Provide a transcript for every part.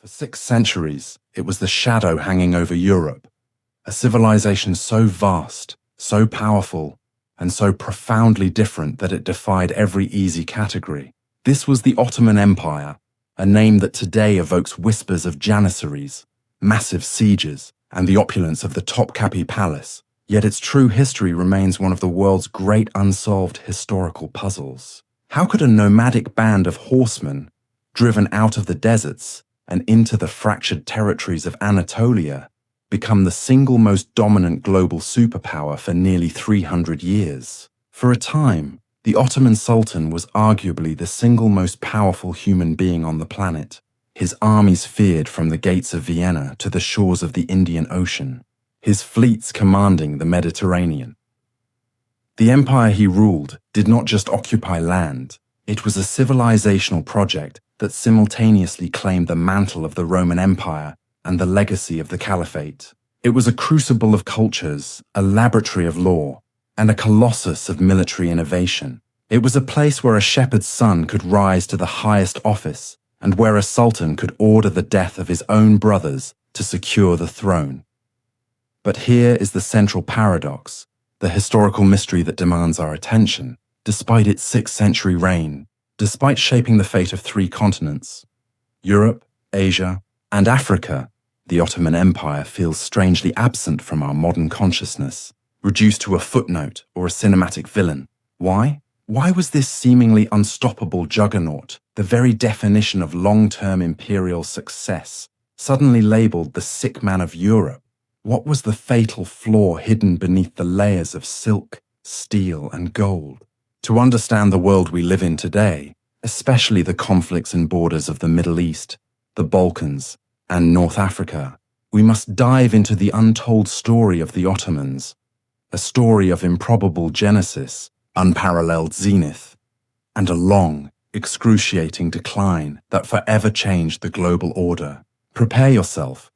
For 6 centuries, it was the shadow hanging over Europe, a civilization so vast, so powerful, and so profoundly different that it defied every easy category. This was the Ottoman Empire, a name that today evokes whispers of janissaries, massive sieges, and the opulence of the Topkapi Palace, yet its true history remains one of the world's great unsolved historical puzzles. How could a nomadic band of horsemen, driven out of the deserts and into the fractured territories of Anatolia, become the single most dominant global superpower for nearly 300 years? For a time, the Ottoman Sultan was arguably the single most powerful human being on the planet. His armies feared from the gates of Vienna to the shores of the Indian Ocean, his fleets commanding the Mediterranean. The empire he ruled did not just occupy land, it was a civilizational project that simultaneously claimed the mantle of the Roman Empire and the legacy of the Caliphate. It was a crucible of cultures, a laboratory of law, and a colossus of military innovation. It was a place where a shepherd's son could rise to the highest office, and where a sultan could order the death of his own brothers to secure the throne. But here is the central paradox, the historical mystery that demands our attention. Despite its 6th-century reign, despite shaping the fate of 3 continents, Europe, Asia, and Africa, the Ottoman Empire feels strangely absent from our modern consciousness, reduced to a footnote or a cinematic villain. Why? Why was this seemingly unstoppable juggernaut, the very definition of long-term imperial success, suddenly labelled the sick man of Europe? What was the fatal flaw hidden beneath the layers of silk, steel, and gold? To understand the world we live in today, especially the conflicts and borders of the Middle East, the Balkans, and North Africa, we must dive into the untold story of the Ottomans, a story of improbable genesis, unparalleled zenith, and a long, excruciating decline that forever changed the global order. Prepare yourself,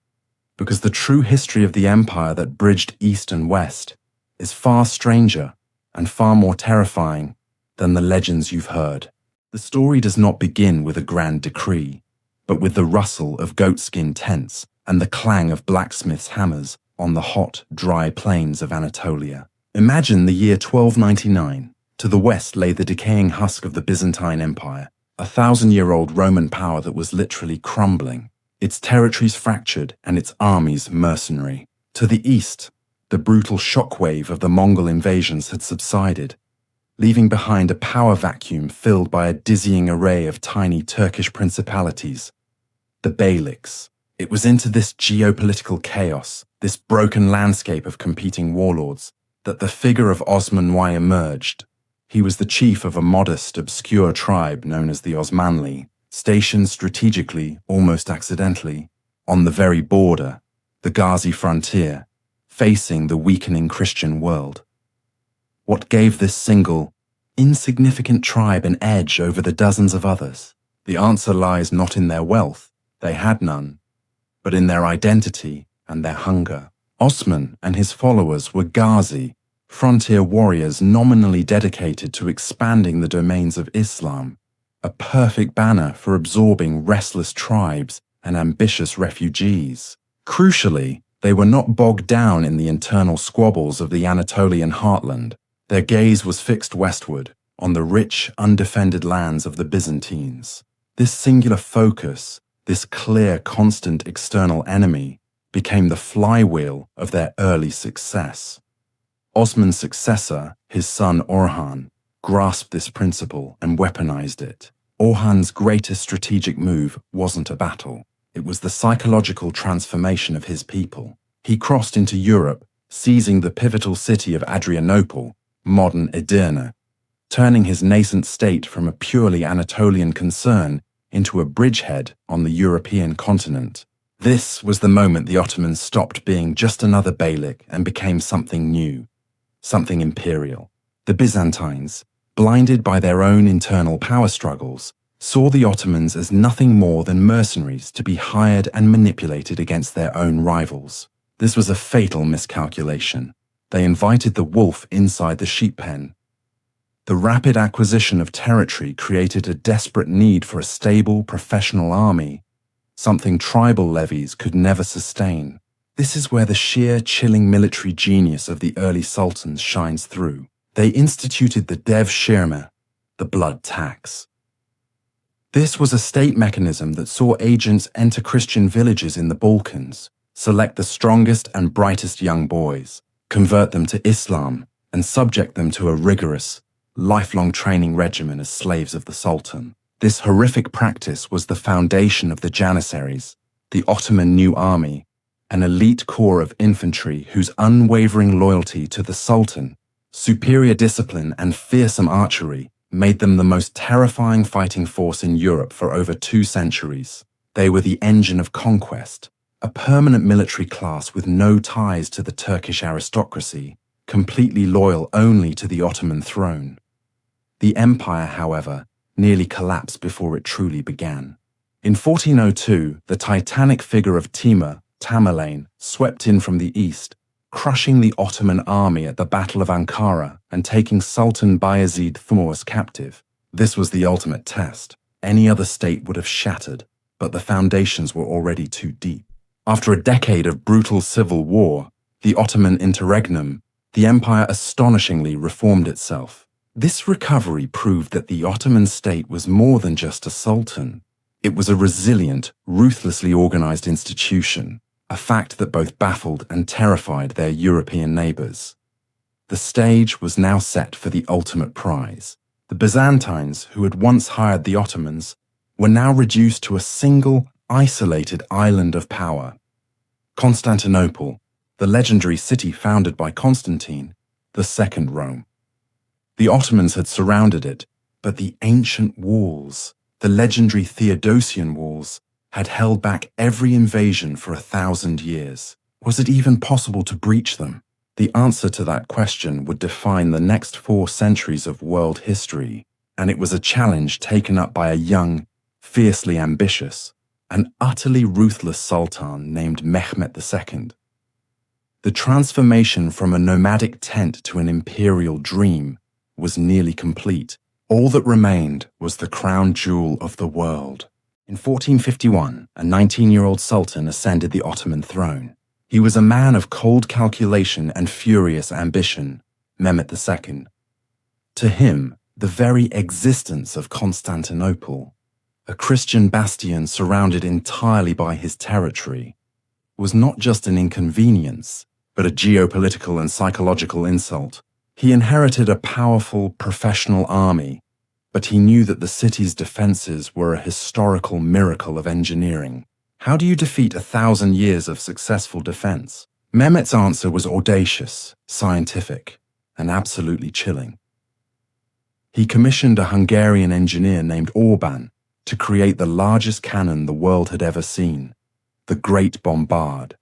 because the true history of the empire that bridged East and West is far stranger and far more terrifying than the legends you've heard. The story does not begin with a grand decree, but with the rustle of goatskin tents and the clang of blacksmiths' hammers on the hot, dry plains of Anatolia. Imagine the year 1299. To the west lay the decaying husk of the Byzantine Empire, a 1,000-year-old Roman power that was literally crumbling, its territories fractured and its armies mercenary. To the east, the brutal shockwave of the Mongol invasions had subsided, leaving behind a power vacuum filled by a dizzying array of tiny Turkish principalities, the Beyliks. It was into this geopolitical chaos, this broken landscape of competing warlords, that the figure of Osman I emerged. He was the chief of a modest, obscure tribe known as the Osmanli, stationed strategically, almost accidentally, on the very border, the Ghazi frontier, facing the weakening Christian world. What gave this single, insignificant tribe an edge over the dozens of others? The answer lies not in their wealth, they had none, but in their identity and their hunger. Osman and his followers were Ghazi, frontier warriors nominally dedicated to expanding the domains of Islam, a perfect banner for absorbing restless tribes and ambitious refugees. Crucially, they were not bogged down in the internal squabbles of the Anatolian heartland. Their gaze was fixed westward, on the rich, undefended lands of the Byzantines. This singular focus, this clear, constant external enemy, became the flywheel of their early success. Osman's successor, his son Orhan, grasped this principle and weaponized it. Orhan's greatest strategic move wasn't a battle. It was the psychological transformation of his people. He crossed into Europe, seizing the pivotal city of Adrianople, modern Edirne, turning his nascent state from a purely Anatolian concern into a bridgehead on the European continent. This was the moment the Ottomans stopped being just another Beylik and became something new, something imperial. The Byzantines, blinded by their own internal power struggles, saw the Ottomans as nothing more than mercenaries to be hired and manipulated against their own rivals. This was a fatal miscalculation. They invited the wolf inside the sheep pen. The rapid acquisition of territory created a desperate need for a stable, professional army, something tribal levies could never sustain. This is where the sheer, chilling military genius of the early sultans shines through. They instituted the devshirme, the blood tax. This was a state mechanism that saw agents enter Christian villages in the Balkans, select the strongest and brightest young boys, convert them to Islam, and subject them to a rigorous, lifelong training regimen as slaves of the Sultan. This horrific practice was the foundation of the Janissaries, the Ottoman New Army, an elite corps of infantry whose unwavering loyalty to the Sultan, superior discipline, and fearsome archery made them the most terrifying fighting force in Europe for over 2 centuries. They were the engine of conquest, a permanent military class with no ties to the Turkish aristocracy, completely loyal only to the Ottoman throne. The empire, however, nearly collapsed before it truly began. In 1402, the titanic figure of Timur, Tamerlane, swept in from the east, crushing the Ottoman army at the Battle of Ankara and taking Sultan Bayezid Thumos captive. This was the ultimate test. Any other state would have shattered, but the foundations were already too deep. After a decade of brutal civil war, the Ottoman interregnum, the empire astonishingly reformed itself. This recovery proved that the Ottoman state was more than just a sultan. It was a resilient, ruthlessly organized institution, a fact that both baffled and terrified their European neighbors. The stage was now set for the ultimate prize. The Byzantines, who had once hired the Ottomans, were now reduced to a single, isolated island of power. Constantinople, the legendary city founded by Constantine, the Second Rome. The Ottomans had surrounded it, but the ancient walls, the legendary Theodosian walls, had held back every invasion for 1,000 years. Was it even possible to breach them? The answer to that question would define the next 4 centuries of world history, and it was a challenge taken up by a young, fiercely ambitious, and utterly ruthless sultan named Mehmet II. The transformation from a nomadic tent to an imperial dream was nearly complete. All that remained was the crown jewel of the world. In 1451, a 19-year-old sultan ascended the Ottoman throne. He was a man of cold calculation and furious ambition, Mehmet II. To him, the very existence of Constantinople, a Christian bastion surrounded entirely by his territory, was not just an inconvenience, but a geopolitical and psychological insult. He inherited a powerful, professional army, but he knew that the city's defenses were a historical miracle of engineering. How do you defeat 1,000 years of successful defense? Mehmet's answer was audacious, scientific, and absolutely chilling. He commissioned a Hungarian engineer named Orban to create the largest cannon the world had ever seen, the Great Bombard.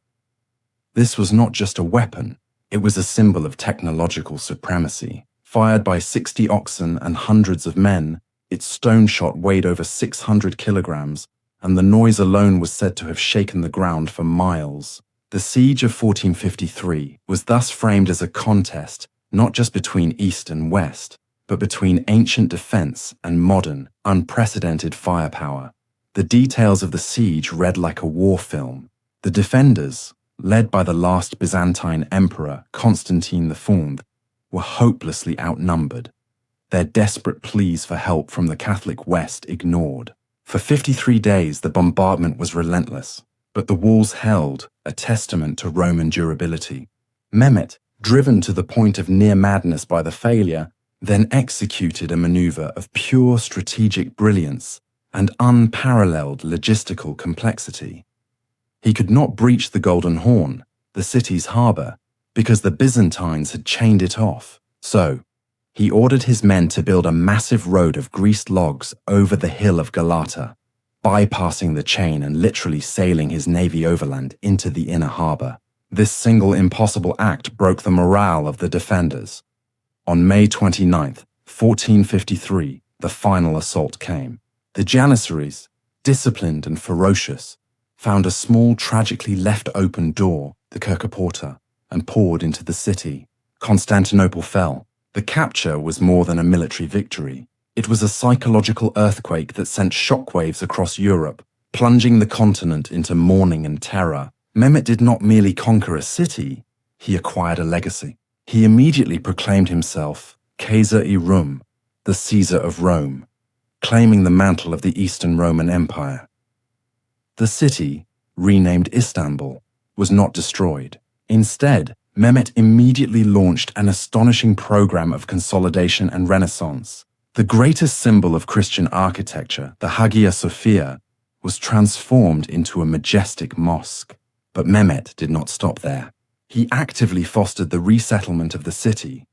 This was not just a weapon, it was a symbol of technological supremacy. Fired by 60 oxen and hundreds of men, its stone shot weighed over 600 kilograms, and the noise alone was said to have shaken the ground for miles. The siege of 1453 was thus framed as a contest not just between East and West, but between ancient defense and modern, unprecedented firepower. The details of the siege read like a war film. The defenders, led by the last Byzantine emperor, Constantine IV, were hopelessly outnumbered, their desperate pleas for help from the Catholic West ignored. For 53 days, the bombardment was relentless, but the walls held, a testament to Roman durability. Mehmet, driven to the point of near madness by the failure, then executed a maneuver of pure strategic brilliance and unparalleled logistical complexity. He could not breach the Golden Horn, the city's harbour, because the Byzantines had chained it off. So, he ordered his men to build a massive road of greased logs over the hill of Galata, bypassing the chain and literally sailing his navy overland into the inner harbour. This single impossible act broke the morale of the defenders. On May 29, 1453, the final assault came. The Janissaries, disciplined and ferocious, found a small, tragically left open door, the Kirkaporta, and poured into the city. Constantinople fell. The capture was more than a military victory. It was a psychological earthquake that sent shockwaves across Europe, plunging the continent into mourning and terror. Mehmet did not merely conquer a city, he acquired a legacy. He immediately proclaimed himself Kaiser-i-Rum, the Caesar of Rome, claiming the mantle of the Eastern Roman Empire. The city, renamed Istanbul, was not destroyed. Instead, Mehmet immediately launched an astonishing program of consolidation and renaissance. The greatest symbol of Christian architecture, the Hagia Sophia, was transformed into a majestic mosque. But Mehmet did not stop there. He actively fostered the resettlement of the city,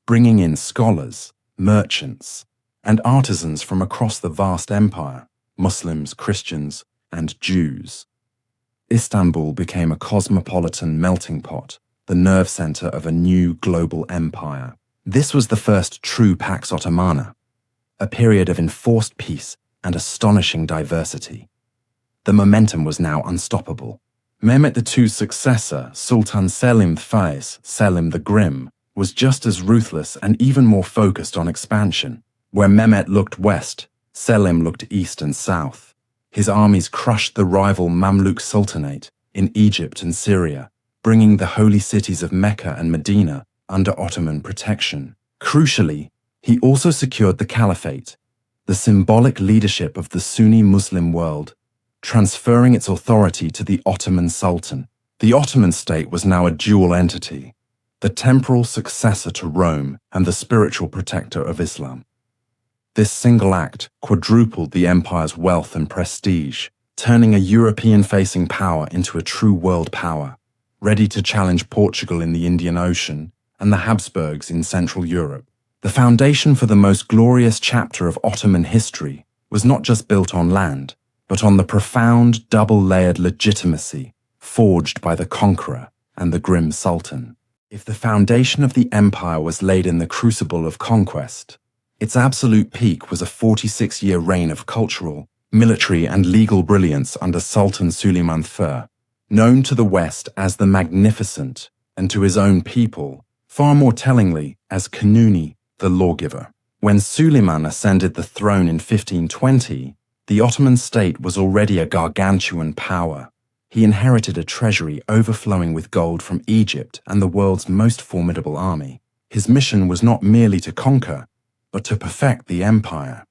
bringing in scholars, merchants, and artisans from across the vast empire, Muslims, Christians, and Jews. Istanbul became a cosmopolitan melting pot, the nerve center of a new global empire. This was the first true Pax Ottomana, a period of enforced peace and astonishing diversity. The momentum was now unstoppable. Mehmet II's successor, Sultan Selim Faiz, Selim the Grim, was just as ruthless and even more focused on expansion. Where Mehmet looked west, Selim looked east and south. His armies crushed the rival Mamluk Sultanate in Egypt and Syria, bringing the holy cities of Mecca and Medina under Ottoman protection. Crucially, he also secured the Caliphate, the symbolic leadership of the Sunni Muslim world, transferring its authority to the Ottoman Sultan. The Ottoman state was now a dual entity, the temporal successor to Rome and the spiritual protector of Islam. This single act quadrupled the empire's wealth and prestige, turning a European-facing power into a true world power, ready to challenge Portugal in the Indian Ocean and the Habsburgs in Central Europe. The foundation for the most glorious chapter of Ottoman history was not just built on land, but on the profound double-layered legitimacy forged by the conqueror and the grim sultan. If the foundation of the empire was laid in the crucible of conquest, its absolute peak was a 46-year reign of cultural, military, and legal brilliance under Sultan Süleyman II, known to the West as the Magnificent and to his own people, far more tellingly, as Kanuni, the lawgiver. When Süleyman ascended the throne in 1520, the Ottoman state was already a gargantuan power. He inherited a treasury overflowing with gold from Egypt and the world's most formidable army. His mission was not merely to conquer, but to perfect the empire.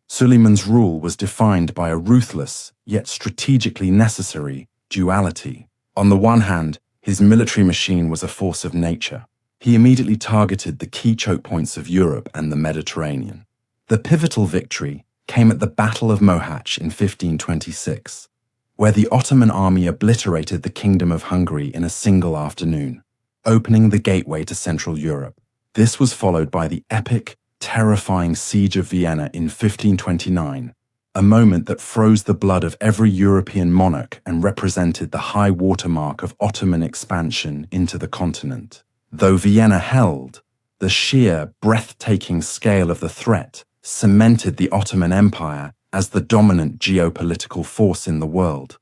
Süleyman's rule was defined by a ruthless, yet strategically necessary, duality. On the one hand, his military machine was a force of nature. He immediately targeted the key choke points of Europe and the Mediterranean. The pivotal victory came at the Battle of Mohacs in 1526, where the Ottoman army obliterated the Kingdom of Hungary in a single afternoon, opening the gateway to Central Europe. This was followed by the epic, terrifying Siege of Vienna in 1529, a moment that froze the blood of every European monarch and represented the high watermark of Ottoman expansion into the continent. Though Vienna held, the sheer, breathtaking scale of the threat cemented the Ottoman Empire as the dominant geopolitical force in the world.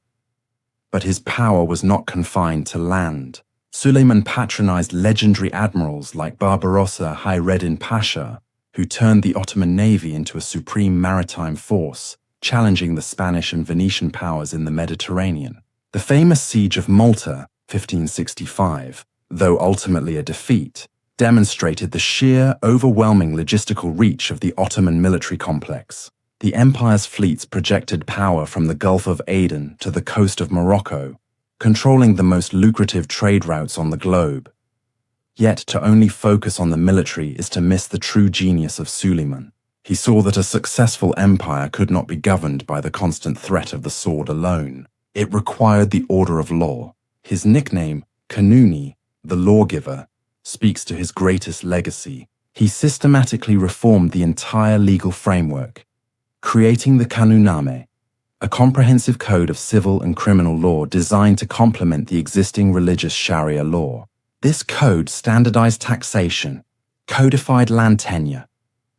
But his power was not confined to land. Süleyman patronized legendary admirals like Barbarossa Hayreddin Pasha, who turned the Ottoman navy into a supreme maritime force, challenging the Spanish and Venetian powers in the Mediterranean. The famous Siege of Malta, 1565, though ultimately a defeat, demonstrated the sheer, overwhelming logistical reach of the Ottoman military complex. The empire's fleets projected power from the Gulf of Aden to the coast of Morocco, controlling the most lucrative trade routes on the globe. Yet to only focus on the military is to miss the true genius of Süleyman. He saw that a successful empire could not be governed by the constant threat of the sword alone. It required the order of law. His nickname, Kanuni, the lawgiver, speaks to his greatest legacy. He systematically reformed the entire legal framework, creating the Kanunname, a comprehensive code of civil and criminal law designed to complement the existing religious Sharia law. This code standardized taxation, codified land tenure,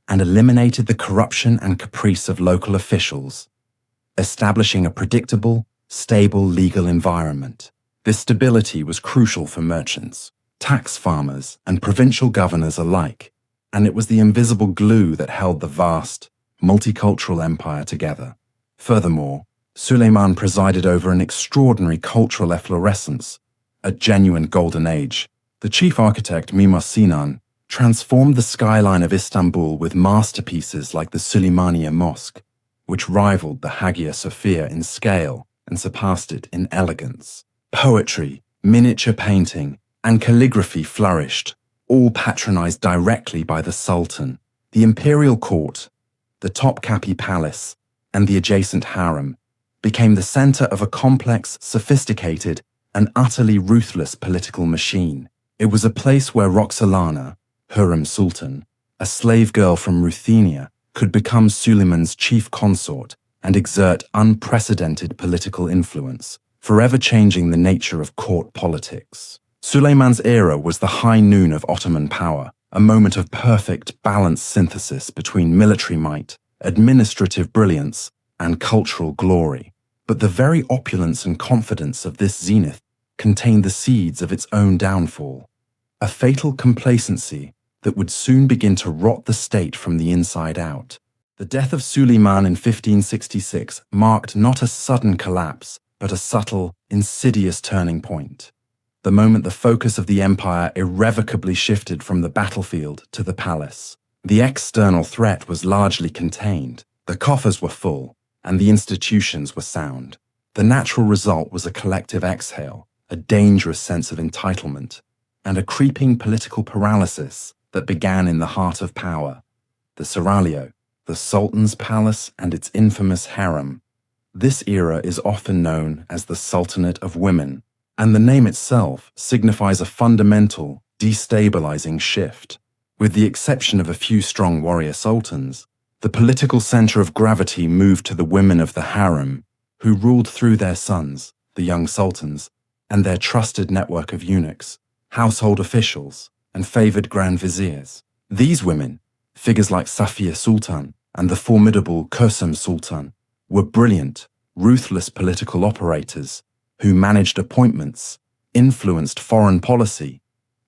and eliminated the corruption and caprice of local officials, establishing a predictable, stable legal environment. This stability was crucial for merchants, tax farmers, and provincial governors alike, and it was the invisible glue that held the vast, multicultural empire together. Furthermore, Suleiman presided over an extraordinary cultural efflorescence, a genuine golden age. The chief architect, Mimar Sinan, transformed the skyline of Istanbul with masterpieces like the Süleymaniye Mosque, which rivaled the Hagia Sophia in scale and surpassed it in elegance. Poetry, miniature painting, and calligraphy flourished, all patronized directly by the Sultan. The imperial court, the Topkapi Palace, and the adjacent harem became the center of a complex, sophisticated, and utterly ruthless political machine. It was a place where Roxolana, Hurrem Sultan, a slave girl from Ruthenia, could become Suleiman's chief consort and exert unprecedented political influence, forever changing the nature of court politics. Suleiman's era was the high noon of Ottoman power, a moment of perfect, balanced synthesis between military might, administrative brilliance, and cultural glory. But the very opulence and confidence of this zenith contained the seeds of its own downfall, a fatal complacency that would soon begin to rot the state from the inside out. The death of Suleiman in 1566 marked not a sudden collapse, but a subtle, insidious turning point. The moment the focus of the empire irrevocably shifted from the battlefield to the palace. The external threat was largely contained, the coffers were full, and the institutions were sound. The natural result was a collective exhale, a dangerous sense of entitlement, and a creeping political paralysis that began in the heart of power, the seraglio, the Sultan's palace and its infamous harem. This era is often known as the Sultanate of Women, and the name itself signifies a fundamental, destabilizing shift. With the exception of a few strong warrior sultans, the political center of gravity moved to the women of the harem, who ruled through their sons, the young sultans, and their trusted network of eunuchs, household officials, and favored grand viziers. These women, figures like Safiye Sultan and the formidable Kösem Sultan, were brilliant, ruthless political operators who managed appointments, influenced foreign policy,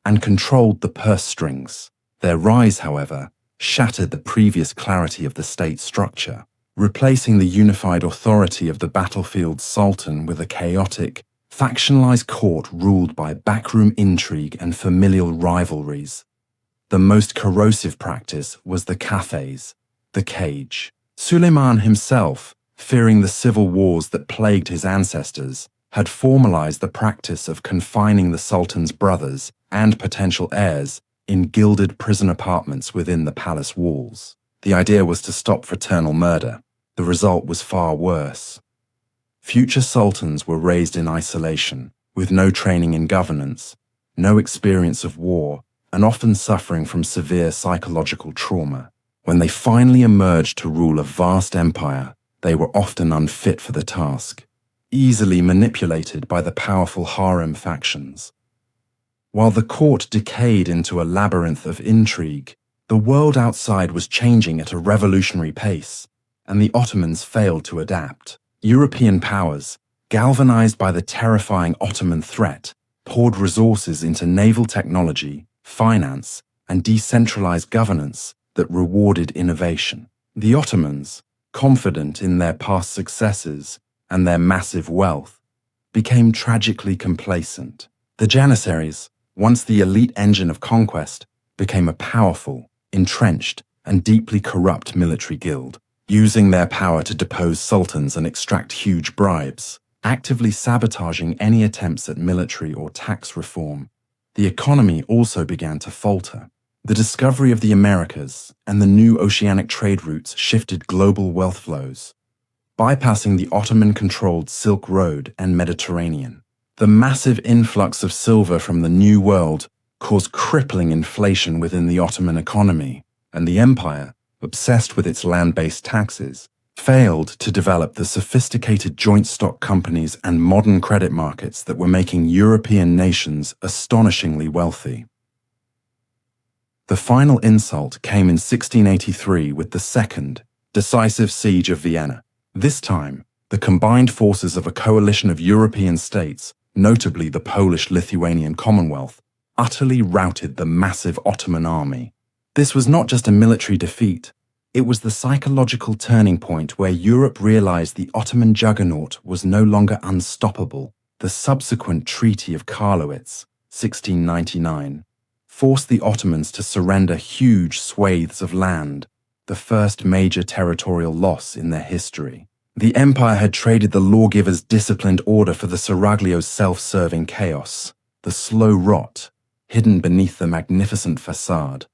and controlled the purse strings. Their rise, however, shattered the previous clarity of the state structure, replacing the unified authority of the battlefield sultan with a chaotic, factionalized court ruled by backroom intrigue and familial rivalries. The most corrosive practice was the cafes, the cage. Suleiman himself, fearing the civil wars that plagued his ancestors, had formalized the practice of confining the sultan's brothers and potential heirs in gilded prison apartments within the palace walls. The idea was to stop fraternal murder. The result was far worse. Future sultans were raised in isolation, with no training in governance, no experience of war, and often suffering from severe psychological trauma. When they finally emerged to rule a vast empire, they were often unfit for the task, easily manipulated by the powerful harem factions. While the court decayed into a labyrinth of intrigue, the world outside was changing at a revolutionary pace, and the Ottomans failed to adapt. European powers, galvanized by the terrifying Ottoman threat, poured resources into naval technology, finance, and decentralized governance that rewarded innovation. The Ottomans, confident in their past successes and their massive wealth, became tragically complacent. The Janissaries, once the elite engine of conquest, became a powerful, entrenched, and deeply corrupt military guild, using their power to depose sultans and extract huge bribes, actively sabotaging any attempts at military or tax reform. The economy also began to falter. The discovery of the Americas and the new oceanic trade routes shifted global wealth flows, bypassing the Ottoman-controlled Silk Road and Mediterranean. The massive influx of silver from the New World caused crippling inflation within the Ottoman economy, and the empire, obsessed with its land-based taxes, failed to develop the sophisticated joint stock companies and modern credit markets that were making European nations astonishingly wealthy. The final insult came in 1683 with the second, decisive siege of Vienna. This time, the combined forces of a coalition of European states, notably the Polish-Lithuanian Commonwealth, utterly routed the massive Ottoman army. This was not just a military defeat, It was the psychological turning point where Europe realized the Ottoman juggernaut was no longer unstoppable. The subsequent Treaty of Karlowitz, 1699, forced the Ottomans to surrender huge swathes of land, the first major territorial loss in their history. The empire had traded the lawgiver's disciplined order for the seraglio's self-serving chaos. The slow rot, hidden beneath the magnificent facade,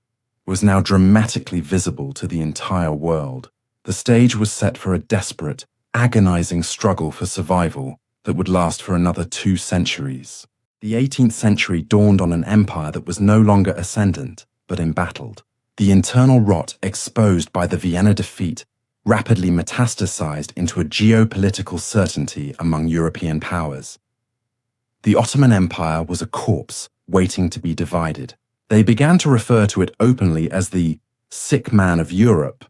was now dramatically visible to the entire world. The stage was set for a desperate, agonizing struggle for survival that would last for another 2 centuries. The 18th century dawned on an empire that was no longer ascendant, but embattled. The internal rot exposed by the Vienna defeat rapidly metastasized into a geopolitical certainty among European powers. The Ottoman Empire was a corpse waiting to be divided. They began to refer to it openly as the sick man of Europe,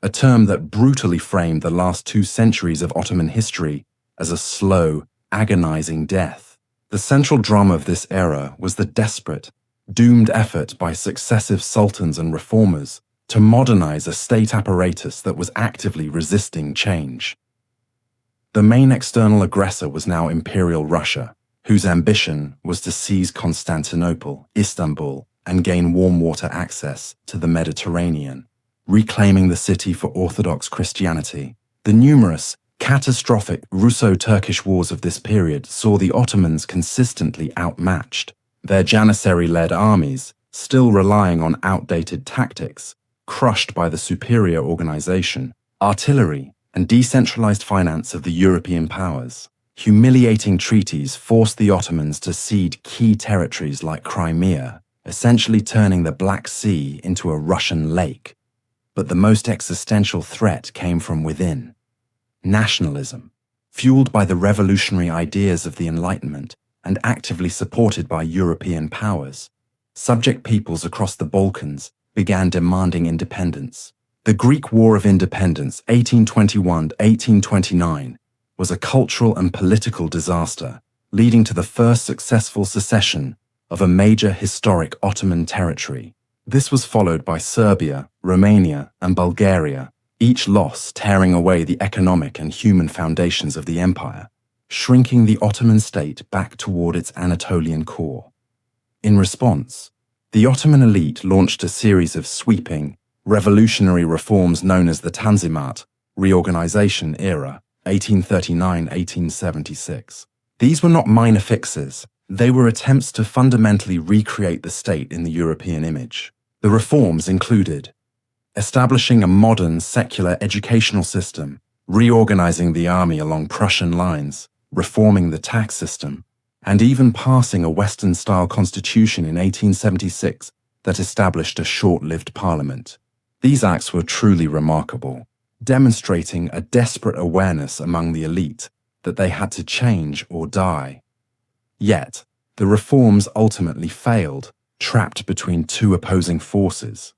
a term that brutally framed the last 2 centuries of Ottoman history as a slow, agonizing death. The central drama of this era was the desperate, doomed effort by successive sultans and reformers to modernize a state apparatus that was actively resisting change. The main external aggressor was now Imperial Russia, whose ambition was to seize Constantinople, Istanbul, and gain warm water access to the Mediterranean, reclaiming the city for Orthodox Christianity. The numerous, catastrophic Russo-Turkish wars of this period saw the Ottomans consistently outmatched. Their Janissary-led armies, still relying on outdated tactics, crushed by the superior organization, artillery, and decentralized finance of the European powers. Humiliating treaties forced the Ottomans to cede key territories like Crimea, essentially turning the Black Sea into a Russian lake. But the most existential threat came from within. Nationalism, fueled by the revolutionary ideas of the Enlightenment and actively supported by European powers. Subject peoples across the Balkans began demanding independence. The Greek War of Independence, 1821-1829, was a cultural and political disaster, leading to the first successful secession of a major historic Ottoman territory. This was followed by Serbia, Romania, and Bulgaria, each loss tearing away the economic and human foundations of the empire, shrinking the Ottoman state back toward its Anatolian core. In response, the Ottoman elite launched a series of sweeping, revolutionary reforms known as the Tanzimat, reorganization era, 1839-1876. These were not minor fixes. They were attempts to fundamentally recreate the state in the European image. The reforms included establishing a modern, secular educational system, reorganizing the army along Prussian lines, reforming the tax system, and even passing a Western-style constitution in 1876 that established a short-lived parliament. These acts were truly remarkable, demonstrating a desperate awareness among the elite that they had to change or die. Yet, the reforms ultimately failed, trapped between 2 opposing forces: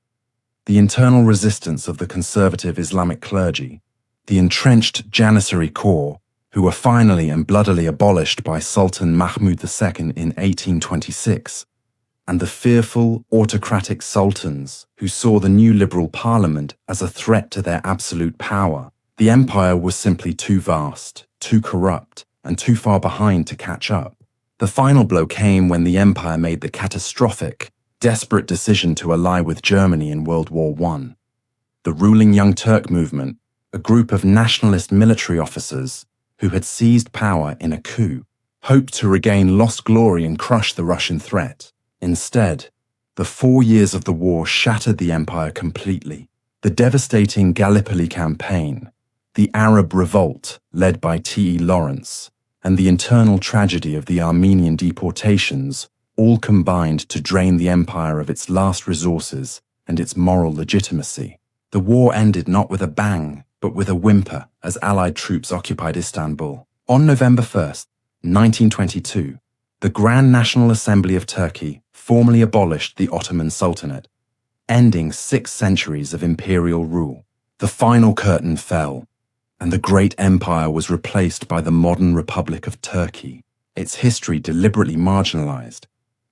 the internal resistance of the conservative Islamic clergy, the entrenched Janissary corps, who were finally and bloodily abolished by Sultan Mahmud II in 1826, and the fearful, autocratic sultans who saw the new liberal parliament as a threat to their absolute power. The empire was simply too vast, too corrupt, and too far behind to catch up. The final blow came when the empire made the catastrophic, desperate decision to ally with Germany in World War I. The ruling Young Turk movement, a group of nationalist military officers who had seized power in a coup, hoped to regain lost glory and crush the Russian threat. Instead, the 4 years of the war shattered the empire completely. The devastating Gallipoli campaign, the Arab revolt led by T.E. Lawrence, and the internal tragedy of the Armenian deportations all combined to drain the empire of its last resources and its moral legitimacy. The war ended not with a bang, but with a whimper as Allied troops occupied Istanbul. On November 1st, 1922, the Grand National Assembly of Turkey formally abolished the Ottoman Sultanate, ending 6 centuries of imperial rule. The final curtain fell, and the great empire was replaced by the modern Republic of Turkey, its history deliberately marginalized,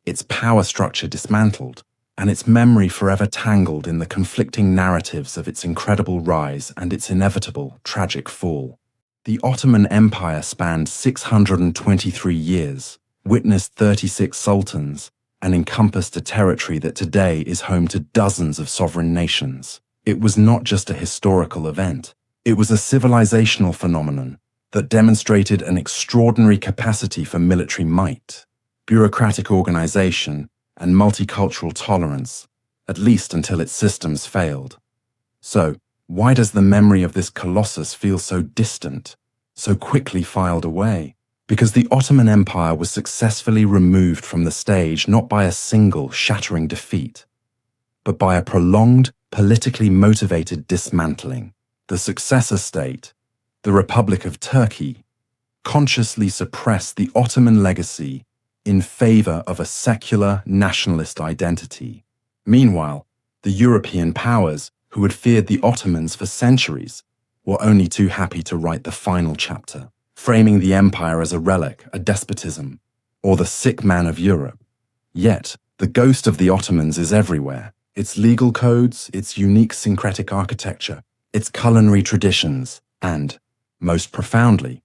its power structure dismantled, and its memory forever tangled in the conflicting narratives of its incredible rise and its inevitable, tragic fall. The Ottoman Empire spanned 623 years, witnessed 36 sultans, and encompassed a territory that today is home to dozens of sovereign nations. It was not just a historical event. It was a civilizational phenomenon that demonstrated an extraordinary capacity for military might, bureaucratic organization, and multicultural tolerance, at least until its systems failed. So, why does the memory of this colossus feel so distant, so quickly filed away? Because the Ottoman Empire was successfully removed from the stage not by a single shattering defeat, but by a prolonged, politically motivated dismantling. The successor state, the Republic of Turkey, consciously suppressed the Ottoman legacy in favor of a secular nationalist identity. Meanwhile, the European powers, who had feared the Ottomans for centuries, were only too happy to write the final chapter, framing the empire as a relic, a despotism, or the sick man of Europe. Yet, the ghost of the Ottomans is everywhere. Its legal codes, its unique syncretic architecture, its culinary traditions, and, most profoundly,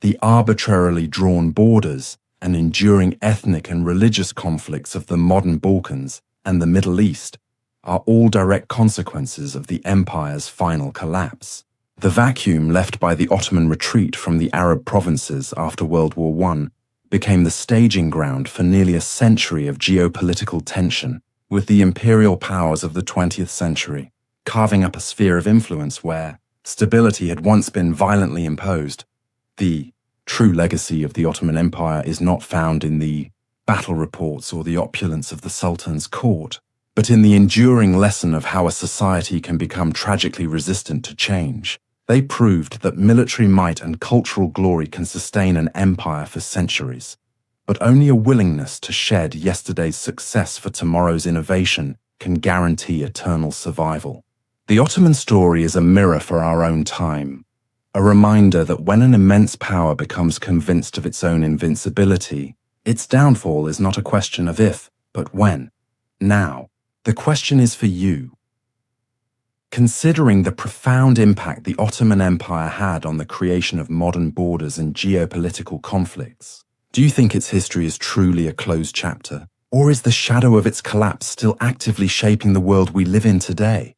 the arbitrarily drawn borders and enduring ethnic and religious conflicts of the modern Balkans and the Middle East are all direct consequences of the empire's final collapse. The vacuum left by the Ottoman retreat from the Arab provinces after World War I became the staging ground for nearly a century of geopolitical tension with the imperial powers of the 20th century, carving up a sphere of influence where stability had once been violently imposed. The true legacy of the Ottoman Empire is not found in the battle reports or the opulence of the Sultan's court, but in the enduring lesson of how a society can become tragically resistant to change. They proved that military might and cultural glory can sustain an empire for centuries, but only a willingness to shed yesterday's success for tomorrow's innovation can guarantee eternal survival. The Ottoman story is a mirror for our own time, a reminder that when an immense power becomes convinced of its own invincibility, its downfall is not a question of if, but when. Now, the question is for you. Considering the profound impact the Ottoman Empire had on the creation of modern borders and geopolitical conflicts, do you think its history is truly a closed chapter? Or is the shadow of its collapse still actively shaping the world we live in today?